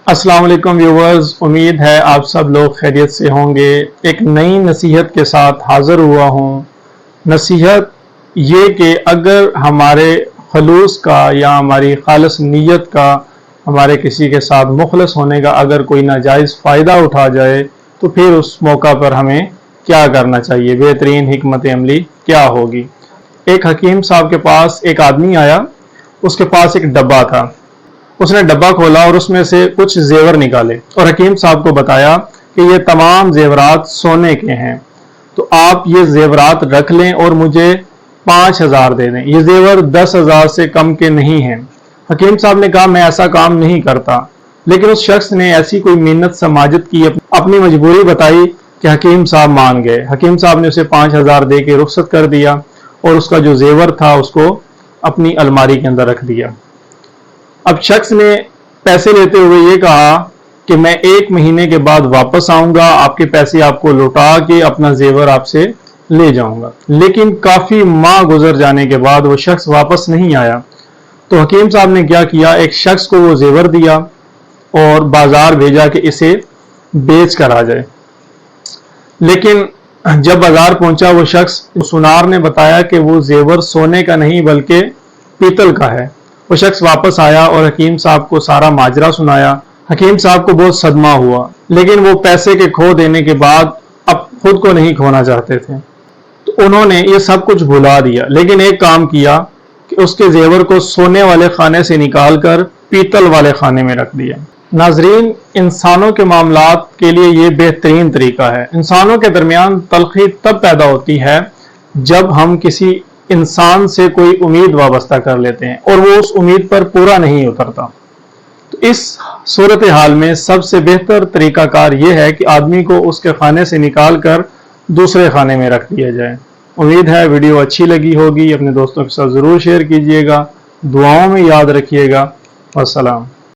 अस्सलाम वालेकुम व्यूवर्स, उम्मीद है आप सब लोग खैरियत से होंगे। एक नई नसीहत के साथ हाज़िर हुआ हूँ। नसीहत ये कि अगर हमारे खलूस का या हमारी खालिस नीयत का, हमारे किसी के साथ मुखलस होने का अगर कोई नाजायज़ फ़ायदा उठा जाए तो फिर उस मौका पर हमें क्या करना चाहिए, बेहतरीन हिकमत अमली क्या होगी। एक हकीम साहब के पास एक आदमी आया, उसके पास एक डब्बा था। उसने डब्बा खोला और उसमें से कुछ जेवर निकाले और हकीम साहब को बताया कि ये तमाम जेवरात सोने के हैं, तो आप ये जेवरात रख लें और मुझे 5,000 दे दें। ये जेवर 10,000 से कम के नहीं हैं। हकीम साहब ने कहा, मैं ऐसा काम नहीं करता, लेकिन उस शख्स ने ऐसी कोई मिन्नत समाजत की, अपनी मजबूरी बताई कि हकीम साहब मान गए। हकीम साहब ने उसे 5,000 दे के रुखसत कर दिया और उसका जो जेवर था उसको अपनी अलमारी के अंदर रख दिया। अब शख्स ने पैसे लेते हुए ये कहा कि मैं 1 महीने के बाद वापस आऊंगा, आपके पैसे आपको लौटा के अपना जेवर आपसे ले जाऊंगा। लेकिन काफी माह गुजर जाने के बाद वो शख्स वापस नहीं आया। तो हकीम साहब ने क्या किया, एक शख्स को वो जेवर दिया और बाजार भेजा कि इसे बेच कर आ जाए। लेकिन जब बाजार पहुंचा वो शख्स, सुनार ने बताया कि वो जेवर सोने का नहीं बल्कि पीतल का है। वो शख्स वापस आया और हकीम साहब को सारा माजरा सुनाया। हकीम साहब को बहुत सदमा हुआ, लेकिन वो पैसे के खो देने के बाद अब खुद को नहीं खोना चाहते थे, तो उन्होंने ये सब कुछ भुला दिया। लेकिन एक काम किया कि उसके जेवर को सोने वाले खाने से निकालकर पीतल वाले खाने में रख दिया। नाजरीन, इंसानों के मामलात के लिए ये बेहतरीन तरीका है। इंसानों के दरमियान तलखी तब पैदा होती है जब हम किसी इंसान से कोई उम्मीद वाबस्ता कर लेते हैं और वो उस उम्मीद पर पूरा नहीं उतरता। तो इस सूरत हाल में सबसे बेहतर तरीकाकार यह है कि आदमी को उसके खाने से निकाल कर दूसरे खाने में रख दिया जाए। उम्मीद है वीडियो अच्छी लगी होगी। अपने दोस्तों के साथ ज़रूर शेयर कीजिएगा। दुआओं में याद रखिएगा। वस्सलाम।